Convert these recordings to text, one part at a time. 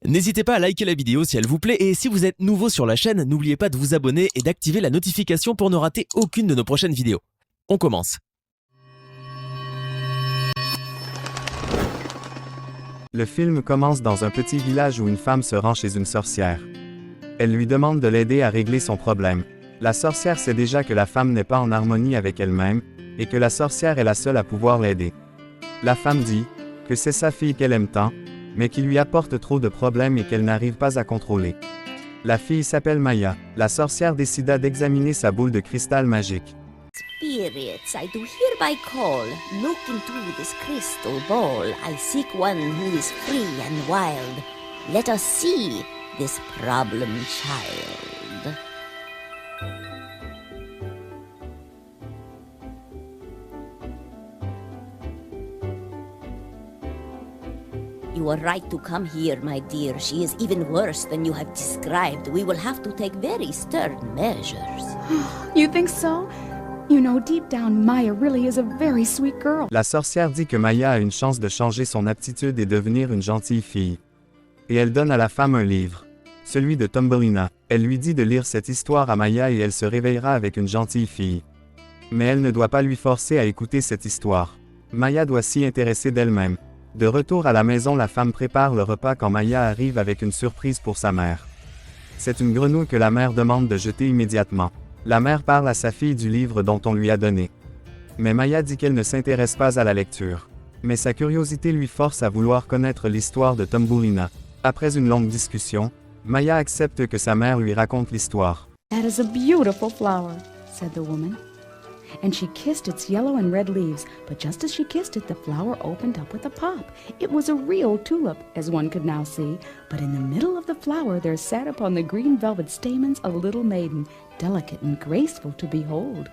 N'hésitez pas à liker la vidéo si elle vous plaît et si vous êtes nouveau sur la chaîne, n'oubliez pas de vous abonner et d'activer la notification pour ne rater aucune de nos prochaines vidéos. On commence. Le film commence dans un petit village où une femme se rend chez une sorcière. Elle lui demande de l'aider à régler son problème. La sorcière sait déjà que la femme n'est pas en harmonie avec elle-même, et que la sorcière est la seule à pouvoir l'aider. La femme dit que c'est sa fille qu'elle aime tant, mais qui lui apporte trop de problèmes et qu'elle n'arrive pas à contrôler. La fille s'appelle Maya. La sorcière décida d'examiner sa boule de cristal magique. Spirits, I do hereby call, look into this crystal ball. I seek one who is free and wild. Let us see this problem child. You are right to come here, my dear. She is even worse than you have described. We will have to take very stern measures. You think so? You know, deep down, Maya really is a very sweet girl. La sorcière dit que Maya a une chance de changer son aptitude et devenir une gentille fille. Et elle donne à la femme un livre, celui de Thumbelina. Elle lui dit de lire cette histoire à Maya et elle se réveillera avec une gentille fille. Mais elle ne doit pas lui forcer à écouter cette histoire. Maya doit s'y intéresser d'elle-même. De retour à la maison, la femme prépare le repas quand Maya arrive avec une surprise pour sa mère. C'est une grenouille que la mère demande de jeter immédiatement. La mère parle à sa fille du livre dont on lui a donné. Mais Maya dit qu'elle ne s'intéresse pas à la lecture. Mais sa curiosité lui force à vouloir connaître l'histoire de Thumbelina. Après une longue discussion, Maya accepte que sa mère lui raconte l'histoire. That is a beautiful flower, said the woman. And she kissed its yellow and red leaves, but just as she kissed it, the flower opened up with a pop. It was a real tulip, as one could now see, but in the middle of the flower there sat upon the green velvet stamens a little maiden, delicate and graceful to behold.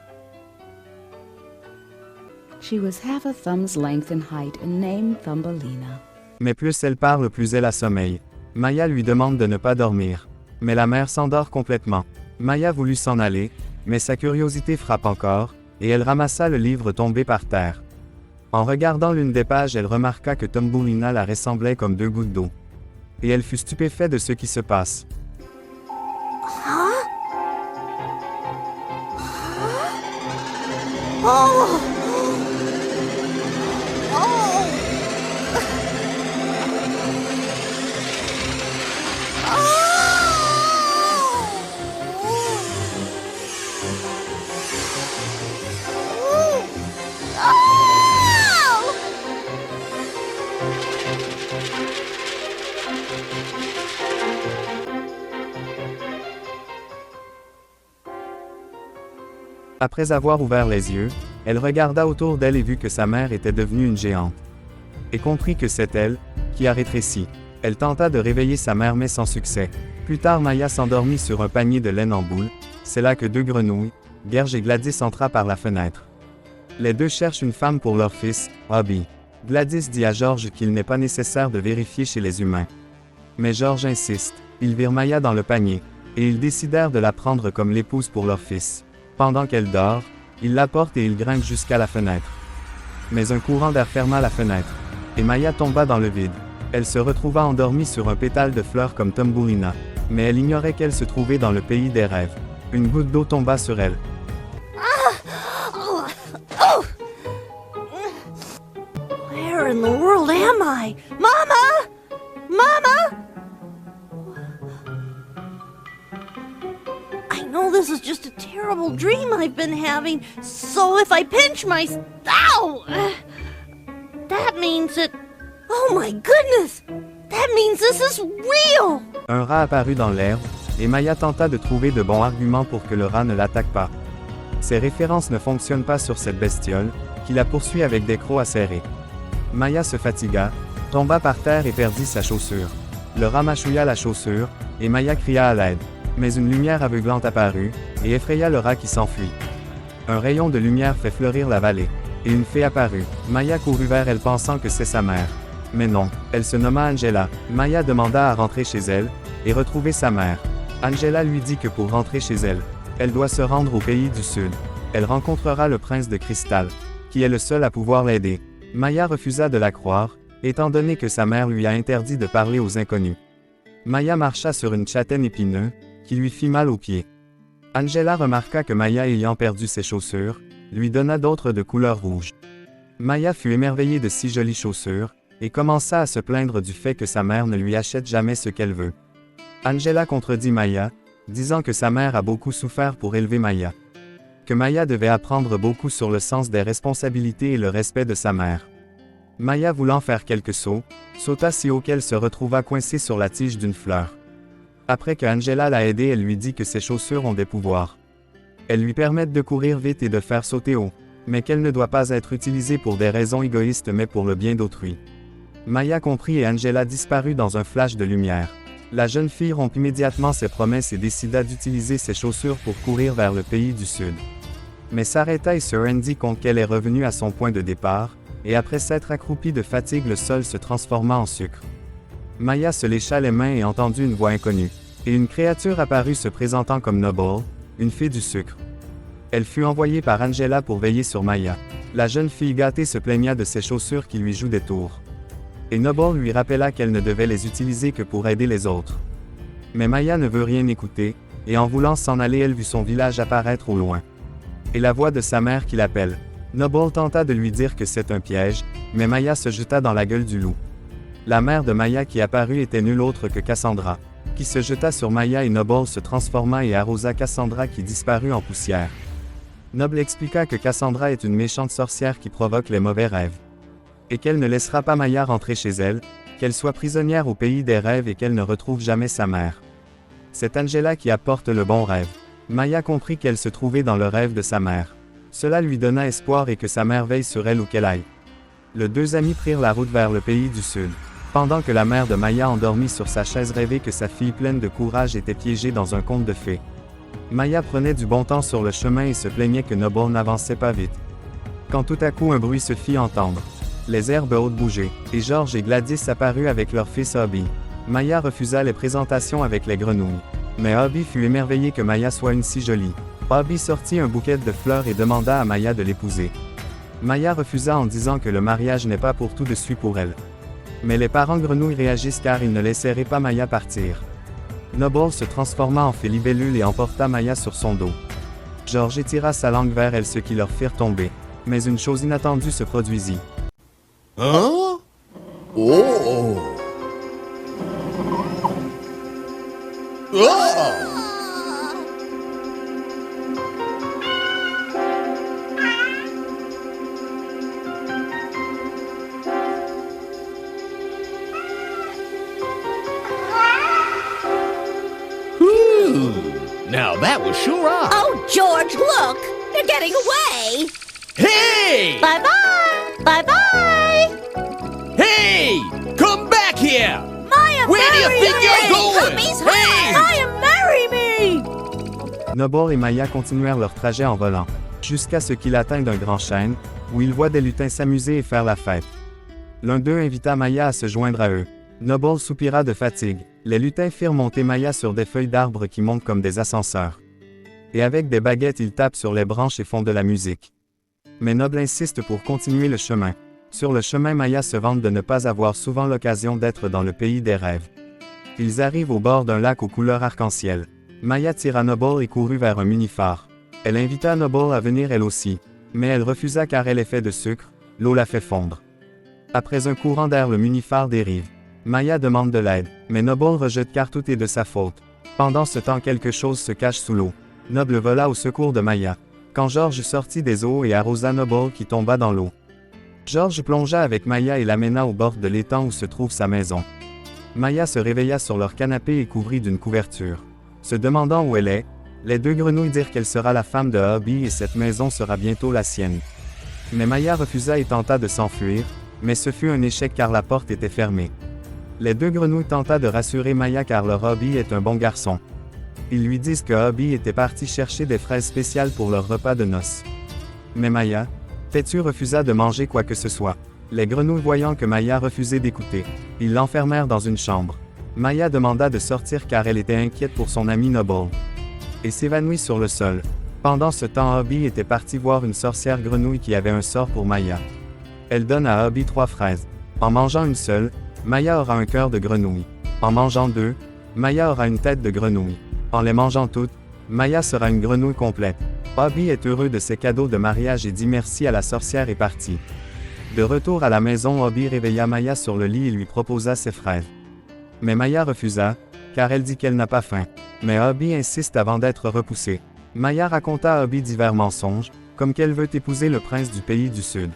She was half a thumb's length in height and named Thumbelina. Mais plus elle parle, plus elle a sommeil. Maya lui demande de ne pas dormir. Mais la mère s'endort complètement. Maya voulut s'en aller, mais sa curiosité frappe encore, et elle ramassa le livre tombé par terre. En regardant l'une des pages, elle remarqua que Thumbelina la ressemblait comme deux gouttes d'eau. Et elle fut stupéfaite de ce qui se passe. Oh! Après avoir ouvert les yeux, elle regarda autour d'elle et vit que sa mère était devenue une géante. Et comprit que c'est elle qui a rétréci. Elle tenta de réveiller sa mère mais sans succès. Plus tard, Maya s'endormit sur un panier de laine en boule. C'est là que deux grenouilles, Gerge et Gladys, entra par la fenêtre. Les deux cherchent une femme pour leur fils, Hobby. Gladys dit à George qu'il n'est pas nécessaire de vérifier chez les humains. Mais George insiste. Ils virent Maya dans le panier, et ils décidèrent de la prendre comme l'épouse pour leur fils. Pendant qu'elle dort, ils la portent et ils grimpent jusqu'à la fenêtre. Mais un courant d'air ferma la fenêtre, et Maya tomba dans le vide. Elle se retrouva endormie sur un pétale de fleurs comme Thumbelina, mais elle ignorait qu'elle se trouvait dans le pays des rêves. Une goutte d'eau tomba sur elle. Where in the world am I? Mama! Mama! I know this is just a terrible dream I've been having, so if I pinch my... Ow! That means it... Oh my goodness! That means this is real! Un rat apparut dans l'herbe, et Maya tenta de trouver de bons arguments pour que le rat ne l'attaque pas. Ces références ne fonctionnent pas sur cette bestiole, qui la poursuit avec des crocs acérés. Maya se fatigua, tomba par terre et perdit sa chaussure. Le rat mâchouilla la chaussure, et Maya cria à l'aide. Mais une lumière aveuglante apparut, et effraya le rat qui s'enfuit. Un rayon de lumière fait fleurir la vallée, et une fée apparut. Maya courut vers elle pensant que c'est sa mère. Mais non, elle se nomma Angela. Maya demanda à rentrer chez elle, et retrouver sa mère. Angela lui dit que pour rentrer chez elle, elle doit se rendre au pays du Sud. Elle rencontrera le prince de cristal, qui est le seul à pouvoir l'aider. Maya refusa de la croire, étant donné que sa mère lui a interdit de parler aux inconnus. Maya marcha sur une châtaigne épineuse, qui lui fit mal aux pieds. Angela remarqua que Maya ayant perdu ses chaussures, lui donna d'autres de couleur rouge. Maya fut émerveillée de si jolies chaussures, et commença à se plaindre du fait que sa mère ne lui achète jamais ce qu'elle veut. Angela contredit Maya, disant que sa mère a beaucoup souffert pour élever Maya. Que Maya devait apprendre beaucoup sur le sens des responsabilités et le respect de sa mère. Maya voulant faire quelques sauts, sauta si haut qu'elle se retrouva coincée sur la tige d'une fleur. Après que Angela l'a aidée, elle lui dit que ses chaussures ont des pouvoirs. Elles lui permettent de courir vite et de faire sauter haut, mais qu'elle ne doit pas être utilisée pour des raisons égoïstes mais pour le bien d'autrui. Maya comprit et Angela disparut dans un flash de lumière. La jeune fille rompit immédiatement ses promesses et décida d'utiliser ses chaussures pour courir vers le pays du Sud. Mais s'arrêta et se rendit compte qu'elle est revenue à son point de départ, et après s'être accroupie de fatigue, le sol se transforma en sucre. Maya se lécha les mains et entendit une voix inconnue, et une créature apparut se présentant comme Noble, une fée du sucre. Elle fut envoyée par Angela pour veiller sur Maya. La jeune fille gâtée se plaigna de ses chaussures qui lui jouent des tours. Et Noble lui rappela qu'elle ne devait les utiliser que pour aider les autres. Mais Maya ne veut rien écouter, et en voulant s'en aller, elle vit son village apparaître au loin. Et la voix de sa mère qui l'appelle. Noble tenta de lui dire que c'est un piège, mais Maya se jeta dans la gueule du loup. La mère de Maya qui apparut était nulle autre que Cassandra, qui se jeta sur Maya et Noble se transforma et arrosa Cassandra qui disparut en poussière. Noble expliqua que Cassandra est une méchante sorcière qui provoque les mauvais rêves. Et qu'elle ne laissera pas Maya rentrer chez elle, qu'elle soit prisonnière au pays des rêves et qu'elle ne retrouve jamais sa mère. C'est Angela qui apporte le bon rêve. Maya comprit qu'elle se trouvait dans le rêve de sa mère. Cela lui donna espoir et que sa mère veille sur elle où qu'elle aille. Les deux amis prirent la route vers le pays du Sud. Pendant que la mère de Maya endormie sur sa chaise rêvait que sa fille pleine de courage était piégée dans un conte de fées. Maya prenait du bon temps sur le chemin et se plaignait que Noble n'avançait pas vite. Quand tout à coup un bruit se fit entendre. Les herbes hautes bougeaient, et George et Gladys apparurent avec leur fils Hobby. Maya refusa les présentations avec les grenouilles. Mais Hobby fut émerveillé que Maya soit une si jolie. Hobby sortit un bouquet de fleurs et demanda à Maya de l'épouser. Maya refusa en disant que le mariage n'est pas pour tout de suite pour elle. Mais les parents grenouilles réagissent car ils ne laisseraient pas Maya partir. Noble se transforma en fée libellule et emporta Maya sur son dos. George étira sa langue vers elle, ce qui leur firent tomber. Mais une chose inattendue se produisit. Hein? Oh! Ah! Now that was sure odd. Oh, George, look! They're getting away! Hey! Bye-bye! Bye-bye! Hey! Come back here! Maya, Where do you marry think me! you're going? Puppy's Hey! home! Maya, marry me! Noble et Maya continuèrent leur trajet en volant, jusqu'à ce qu'ils atteignent un grand chêne, où ils voient des lutins s'amuser et faire la fête. L'un d'eux invita Maya à se joindre à eux. Noble soupira de fatigue. Les lutins firent monter Maya sur des feuilles d'arbres qui montent comme des ascenseurs. Et avec des baguettes ils tapent sur les branches et font de la musique. Mais Noble insiste pour continuer le chemin. Sur le chemin, Maya se vante de ne pas avoir souvent l'occasion d'être dans le pays des rêves. Ils arrivent au bord d'un lac aux couleurs arc-en-ciel. Maya tira Noble et courut vers un mini-phare. Elle invita Noble à venir elle aussi. Mais elle refusa car elle est faite de sucre, l'eau la fait fondre. Après un courant d'air, le mini-phare dérive. Maya demande de l'aide, mais Noble rejette car tout est de sa faute. Pendant ce temps, quelque chose se cache sous l'eau. Noble vola au secours de Maya. Quand George sortit des eaux et arrosa Noble qui tomba dans l'eau. George plongea avec Maya et l'amena au bord de l'étang où se trouve sa maison. Maya se réveilla sur leur canapé et couvrit d'une couverture. Se demandant où elle est, les deux grenouilles dirent qu'elle sera la femme de Hobby et cette maison sera bientôt la sienne. Mais Maya refusa et tenta de s'enfuir, mais ce fut un échec car la porte était fermée. Les deux grenouilles tenta de rassurer Maya car leur Hobby est un bon garçon. Ils lui disent que Hobby était parti chercher des fraises spéciales pour leur repas de noces. Mais Maya, têtue, refusa de manger quoi que ce soit. Les grenouilles voyant que Maya refusait d'écouter, ils l'enfermèrent dans une chambre. Maya demanda de sortir car elle était inquiète pour son ami Noble. Et s'évanouit sur le sol. Pendant ce temps, Hobby était parti voir une sorcière grenouille qui avait un sort pour Maya. Elle donne à Hobby 3 fraises. En mangeant une seule, Maya aura un cœur de grenouille. En mangeant 2, Maya aura une tête de grenouille. En les mangeant toutes, Maya sera une grenouille complète. Obi est heureux de ses cadeaux de mariage et dit merci à la sorcière et partit. De retour à la maison, Obi réveilla Maya sur le lit et lui proposa ses fraises. Mais Maya refusa, car elle dit qu'elle n'a pas faim. Mais Obi insiste avant d'être repoussée. Maya raconta à Obi divers mensonges, comme qu'elle veut épouser le prince du pays du sud.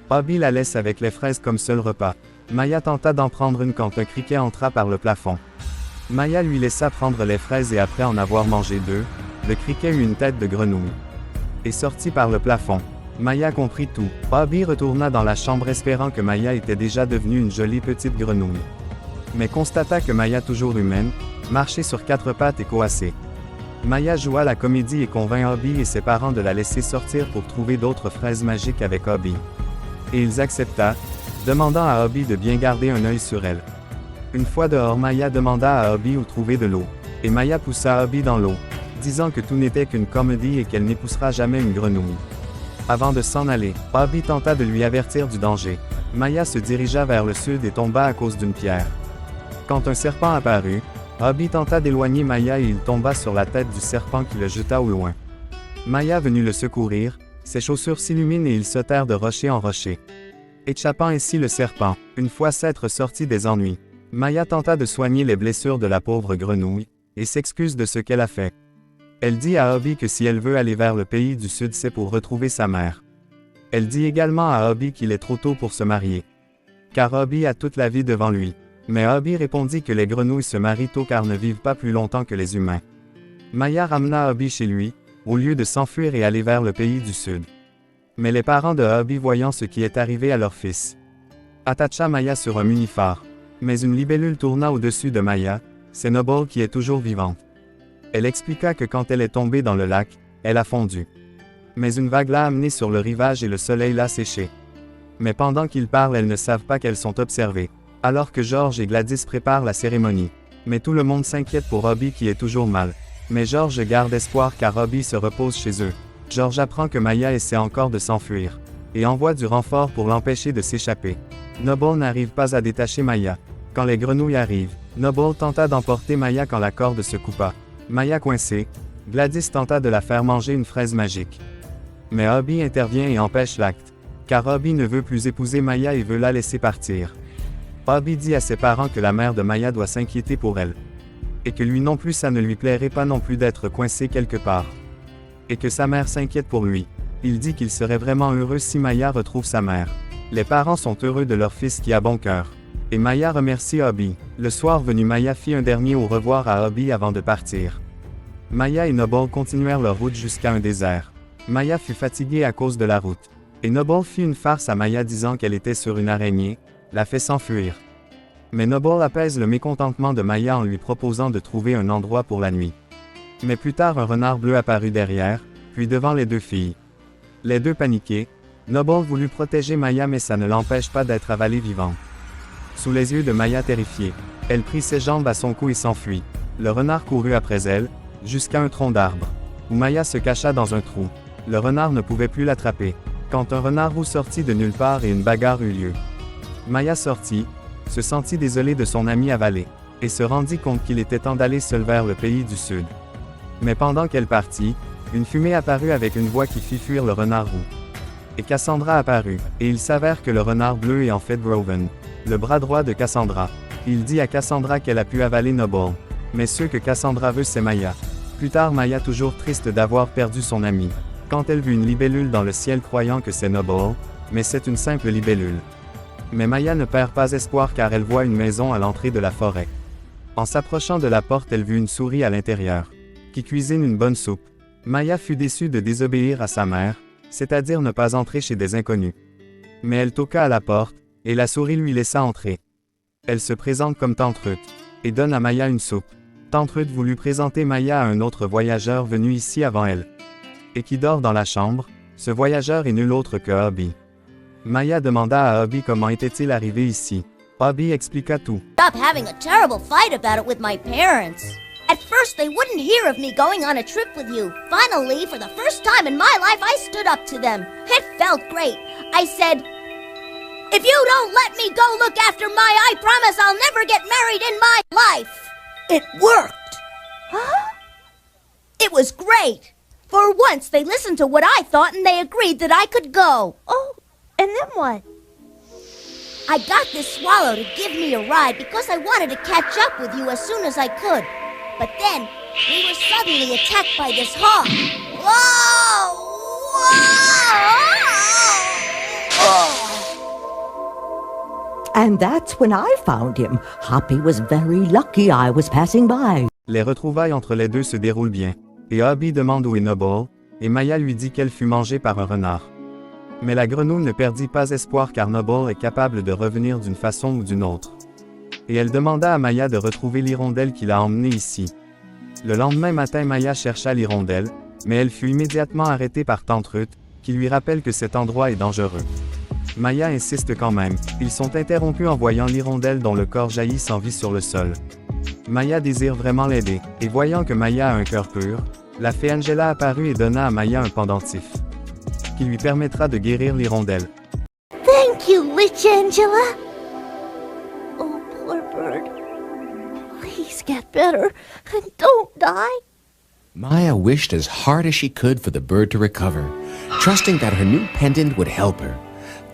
Obi la laisse avec les fraises comme seul repas. Maya tenta d'en prendre une quand un criquet entra par le plafond. Maya lui laissa prendre les fraises et après en avoir mangé deux, le criquet eut une tête de grenouille. Et sortit par le plafond. Maya comprit tout. Obi retourna dans la chambre espérant que Maya était déjà devenue une jolie petite grenouille. Mais constata que Maya, toujours humaine, marchait sur quatre pattes et coassait. Maya joua la comédie et convint Obi et ses parents de la laisser sortir pour trouver d'autres fraises magiques avec Obi. Et ils accepta, demandant à Obi de bien garder un œil sur elle. Une fois dehors, Maya demanda à Obi où trouver de l'eau. Et Maya poussa Obi dans l'eau, disant que tout n'était qu'une comédie et qu'elle n'épousera jamais une grenouille. Avant de s'en aller, Obi tenta de lui avertir du danger. Maya se dirigea vers le sud et tomba à cause d'une pierre. Quand un serpent apparut, Obi tenta d'éloigner Maya et il tomba sur la tête du serpent qui le jeta au loin. Maya venut le secourir, ses chaussures s'illuminent et ils sautèrent de rocher en rocher. Échappant ainsi le serpent, une fois s'être sorti des ennuis, Maya tenta de soigner les blessures de la pauvre grenouille, et s'excuse de ce qu'elle a fait. Elle dit à Obi que si elle veut aller vers le pays du sud c'est pour retrouver sa mère. Elle dit également à Obi qu'il est trop tôt pour se marier. Car Obi a toute la vie devant lui. Mais Obi répondit que les grenouilles se marient tôt car ne vivent pas plus longtemps que les humains. Maya ramena Obi chez lui, au lieu de s'enfuir et aller vers le pays du sud. Mais les parents de Obi voyant ce qui est arrivé à leur fils, attacha Maya sur un muni-phare. Mais une libellule tourna au-dessus de Maya, c'est Noble qui est toujours vivante. Elle expliqua que quand elle est tombée dans le lac, elle a fondu. Mais une vague l'a amenée sur le rivage et le soleil l'a séchée. Mais pendant qu'ils parlent, elles ne savent pas qu'elles sont observées. Alors que George et Gladys préparent la cérémonie. Mais tout le monde s'inquiète pour Obi qui est toujours mal. Mais George garde espoir car Obi se repose chez eux. George apprend que Maya essaie encore de s'enfuir. Et envoie du renfort pour l'empêcher de s'échapper. Noble n'arrive pas à détacher Maya. Quand les grenouilles arrivent, Noble tenta d'emporter Maya quand la corde se coupa. Maya coincée, Gladys tenta de la faire manger une fraise magique. Mais Obi intervient et empêche l'acte. Car Obi ne veut plus épouser Maya et veut la laisser partir. Obi dit à ses parents que la mère de Maya doit s'inquiéter pour elle. Et que lui non plus ça ne lui plairait pas non plus d'être coincé quelque part. Et que sa mère s'inquiète pour lui. Il dit qu'il serait vraiment heureux si Maya retrouve sa mère. Les parents sont heureux de leur fils qui a bon cœur. Et Maya remercie Obi. Le soir venu, Maya fit un dernier au revoir à Obi avant de partir. Maya et Noble continuèrent leur route jusqu'à un désert. Maya fut fatiguée à cause de la route. Et Noble fit une farce à Maya disant qu'elle était sur une araignée, la fait s'enfuir. Mais Noble apaise le mécontentement de Maya en lui proposant de trouver un endroit pour la nuit. Mais plus tard un renard bleu apparut derrière, puis devant les deux filles. Les deux paniqués, Noble voulut protéger Maya mais ça ne l'empêche pas d'être avalée vivante. Sous les yeux de Maya terrifiée, elle prit ses jambes à son cou et s'enfuit. Le renard courut après elle, jusqu'à un tronc d'arbre, où Maya se cacha dans un trou. Le renard ne pouvait plus l'attraper. Quand un renard roux sortit de nulle part et une bagarre eut lieu. Maya sortit, se sentit désolée de son ami avalé, et se rendit compte qu'il était temps d'aller seule vers le pays du sud. Mais pendant qu'elle partit, une fumée apparut avec une voix qui fit fuir le renard roux. Et Cassandra apparut, et il s'avère que le renard bleu est en fait Groven, le bras droit de Cassandra. Il dit à Cassandra qu'elle a pu avaler Noble. Mais ce que Cassandra veut c'est Maya. Plus tard Maya toujours triste d'avoir perdu son ami. Quand elle vit une libellule dans le ciel croyant que c'est Noble, mais c'est une simple libellule. Mais Maya ne perd pas espoir car elle voit une maison à l'entrée de la forêt. En s'approchant de la porte elle vit une souris à l'intérieur, qui cuisine une bonne soupe. Maya fut déçue de désobéir à sa mère, c'est-à-dire ne pas entrer chez des inconnus. Mais elle toqua à la porte, et la souris lui laissa entrer. Elle se présente comme Tante Ruth, et donne à Maya une soupe. Tante Ruth voulut présenter Maya à un autre voyageur venu ici avant elle. Et qui dort dans la chambre, ce voyageur est nul autre que Obi. Maya demanda à Obi comment était-il arrivé ici. Obi expliqua tout. Stop having a terrible fight about it with my parents. At first they wouldn't hear of me going on a trip with you. Finally, for the first time in my life, I stood up to them. It felt great. I said, "If you don't let me go look after Maya, I promise I'll never get married in my life." It worked! Huh? It was great! For once, they listened to what I thought and they agreed that I could go. Oh, and then what? I got this swallow to give me a ride because I wanted to catch up with you as soon as I could. But then, we were suddenly attacked by this hawk. Whoa! Whoa! And that's when I found him. Hoppy was very lucky I was passing by. Les retrouvailles entre les deux se déroulent bien, et Hoppy demande où est Noble, et Maya lui dit qu'elle fut mangée par un renard. Mais la grenouille ne perdit pas espoir car Noble est capable de revenir d'une façon ou d'une autre. Et elle demanda à Maya de retrouver l'hirondelle qui l'a emmenée ici. Le lendemain matin, Maya chercha l'hirondelle, mais elle fut immédiatement arrêtée par Tante Ruth, qui lui rappelle que cet endroit est dangereux. Maya insiste quand même. Ils sont interrompus en voyant l'hirondelle dont le corps jaillit sans vie sur le sol. Maya désire vraiment l'aider, et voyant que Maya a un cœur pur, la fée Angela apparut et donna à Maya un pendentif, qui lui permettra de guérir l'hirondelle. Thank you, Witch Angela. Oh, poor bird. Please get better and don't die. Maya wished as hard as she could for the bird to recover, trusting that her new pendant would help her.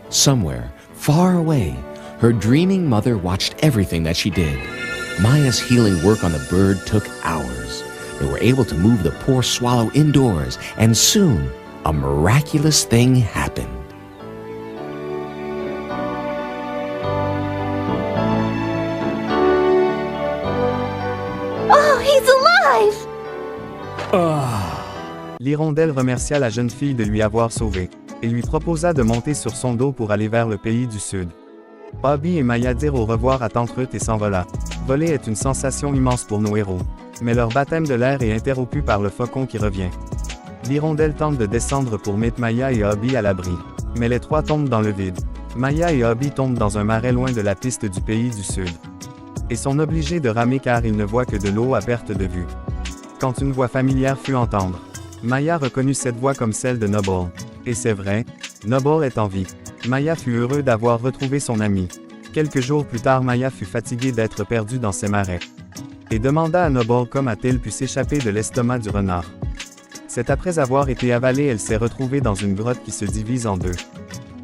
Somewhere, far away, her dreaming mother watched everything that she did. Maya's healing work on the bird took hours. They were able to move the poor swallow indoors, and soon, a miraculous thing happened. Oh, he's alive! L'hirondelle remercia la jeune fille de lui avoir sauvée, et lui proposa de monter sur son dos pour aller vers le pays du Sud. Hoppy et Maya dirent au revoir à Tante Ruth et s'envola. Voler est une sensation immense pour nos héros, mais leur baptême de l'air est interrompu par le faucon qui revient. L'hirondelle tente de descendre pour mettre Maya et Hoppy à l'abri, mais les trois tombent dans le vide. Maya et Hoppy tombent dans un marais loin de la piste du pays du Sud, et sont obligés de ramer car ils ne voient que de l'eau à perte de vue. Quand une voix familière fut entendre, Maya reconnut cette voix comme celle de Noble. Et c'est vrai, Noble est en vie. Maya fut heureux d'avoir retrouvé son ami. Quelques jours plus tard, Maya fut fatiguée d'être perdue dans ces marais, et demanda à Noble comment a-t-elle pu s'échapper de l'estomac du renard. C'est après avoir été avalée, elle s'est retrouvée dans une grotte qui se divise en deux,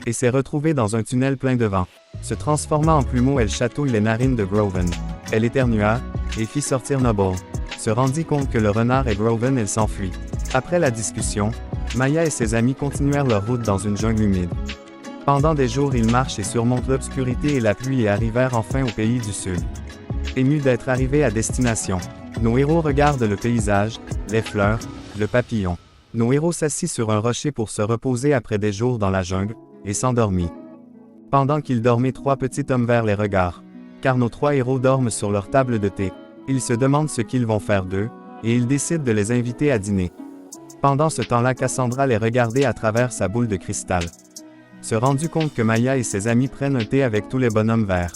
et s'est retrouvée dans un tunnel plein de vent. Se transformant en plumeau, elle chatouille les narines de Groven. Elle éternua, et fit sortir Noble. Se rendit compte que le renard est Groven, elle s'enfuit. Après la discussion, Maya et ses amis continuèrent leur route dans une jungle humide. Pendant des jours, ils marchent et surmontent l'obscurité et la pluie et arrivèrent enfin au pays du Sud. Émus d'être arrivés à destination, nos héros regardent le paysage, les fleurs, le papillon. Nos héros s'assit sur un rocher pour se reposer après des jours dans la jungle, et s'endormit. Pendant qu'ils dormaient, trois petits hommes vers les regards. Car nos trois héros dorment sur leur table de thé. Ils se demandent ce qu'ils vont faire d'eux, et ils décident de les inviter à dîner. Pendant ce temps-là, Cassandra les regardait à travers sa boule de cristal. Se rendu compte que Maya et ses amis prennent un thé avec tous les bonhommes verts.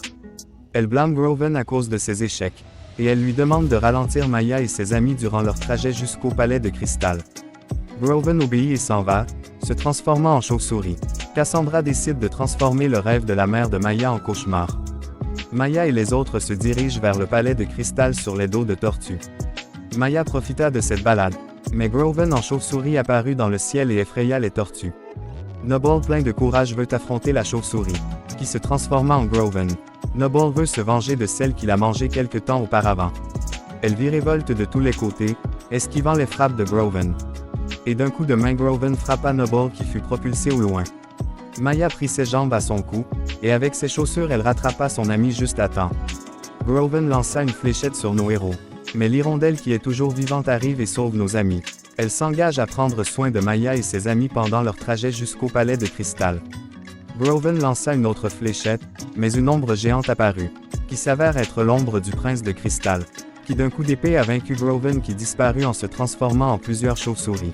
Elle blâme Groven à cause de ses échecs, et elle lui demande de ralentir Maya et ses amis durant leur trajet jusqu'au palais de cristal. Groven obéit et s'en va, se transformant en chauve-souris. Cassandra décide de transformer le rêve de la mère de Maya en cauchemar. Maya et les autres se dirigent vers le palais de cristal sur les dos de tortues. Maya profita de cette balade, mais Groven en chauve-souris apparut dans le ciel et effraya les tortues. Noble, plein de courage, veut affronter la chauve-souris, qui se transforma en Groven. Noble veut se venger de celle qu'il a mangée quelque temps auparavant. Elle virevolte de tous les côtés, esquivant les frappes de Groven. Et d'un coup de main, Groven frappa Noble qui fut propulsé au loin. Maya prit ses jambes à son cou, et avec ses chaussures elle rattrapa son ami juste à temps. Groven lança une fléchette sur nos héros. Mais l'hirondelle qui est toujours vivante arrive et sauve nos amis. Elle s'engage à prendre soin de Maya et ses amis pendant leur trajet jusqu'au palais de cristal. Groven lança une autre fléchette, mais une ombre géante apparut, qui s'avère être l'ombre du prince de cristal, qui d'un coup d'épée a vaincu Groven qui disparut en se transformant en plusieurs chauves-souris.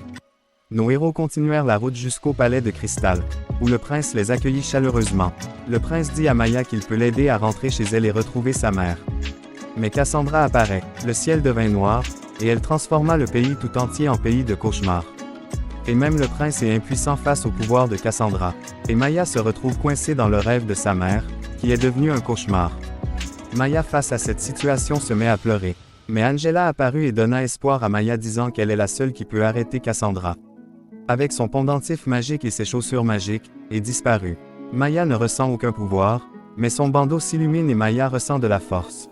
Nos héros continuèrent la route jusqu'au palais de cristal, où le prince les accueillit chaleureusement. Le prince dit à Maya qu'il peut l'aider à rentrer chez elle et retrouver sa mère. Mais Cassandra apparaît, le ciel devint noir, et elle transforma le pays tout entier en pays de cauchemar. Et même le prince est impuissant face au pouvoir de Cassandra, et Maya se retrouve coincée dans le rêve de sa mère, qui est devenue un cauchemar. Maya face à cette situation se met à pleurer, Mais Angela apparut et donna espoir à Maya disant qu'elle est la seule qui peut arrêter Cassandra. Avec son pendentif magique et ses chaussures magiques, et disparut. Maya ne ressent aucun pouvoir, mais son bandeau s'illumine et Maya ressent de la force.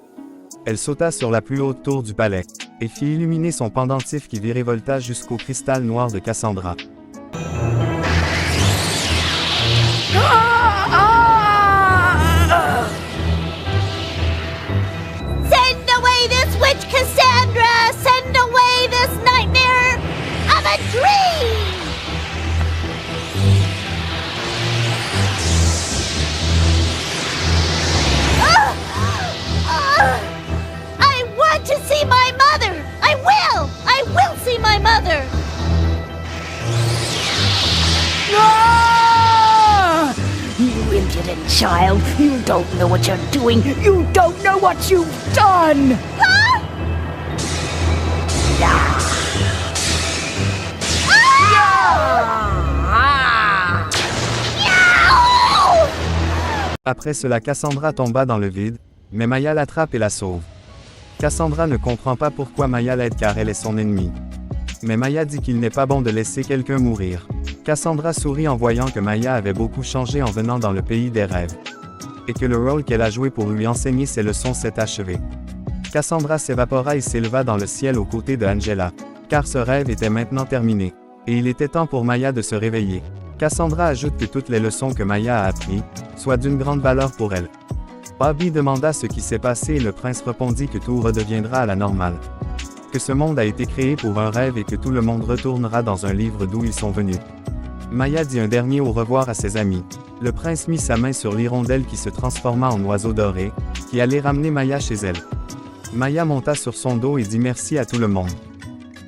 Elle sauta sur la plus haute tour du palais, et fit illuminer son pendentif qui virevolta jusqu'au cristal noir de Cassandra. Send away this witch Cassandra! Send away this nightmare of a dream! I want to see my mother! I will! I will see my mother! Ah! You impudent child! You don't know what you're doing! You don't know what you've done! Huh? Après cela, Cassandra tomba dans le vide, mais Maya l'attrape et la sauve. Cassandra ne comprend pas pourquoi Maya l'aide car elle est son ennemie. Mais Maya dit qu'il n'est pas bon de laisser quelqu'un mourir. Cassandra sourit en voyant que Maya avait beaucoup changé en venant dans le pays des rêves. Et que le rôle qu'elle a joué pour lui enseigner ses leçons s'est achevé. Cassandra s'évapora et s'éleva dans le ciel aux côtés de Angela, car ce rêve était maintenant terminé. Et il était temps pour Maya de se réveiller. Cassandra ajoute que toutes les leçons que Maya a apprises soient d'une grande valeur pour elle. Bobby demanda ce qui s'est passé et le prince répondit que tout redeviendra à la normale. Que ce monde a été créé pour un rêve et que tout le monde retournera dans un livre d'où ils sont venus. Maya dit un dernier au revoir à ses amis. Le prince mit sa main sur l'hirondelle qui se transforma en oiseau doré, qui allait ramener Maya chez elle. Maya monta sur son dos et dit merci à tout le monde.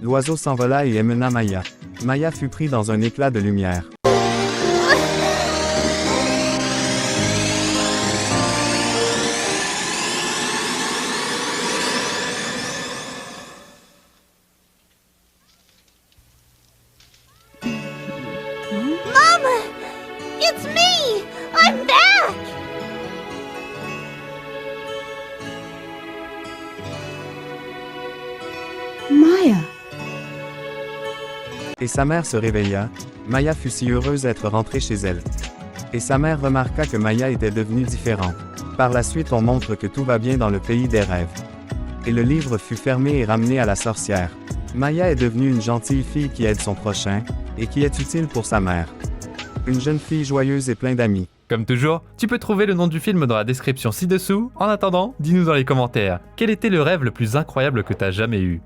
L'oiseau s'envola et emmena Maya. Maya fut pris dans un éclat de lumière. Mama! It's me! I'm back! Maya. Et sa mère se réveilla. Maya fut si heureuse d'être rentrée chez elle. Et sa mère remarqua que Maya était devenue différente. Par la suite, on montre que tout va bien dans le pays des rêves. Et le livre fut fermé et ramené à la sorcière. Maya est devenue une gentille fille qui aide son prochain, et qui est utile pour sa mère. Une jeune fille joyeuse et pleine d'amis. Comme toujours, tu peux trouver le nom du film dans la description ci-dessous. En attendant, dis-nous dans les commentaires, quel était le rêve le plus incroyable que t'as jamais eu ?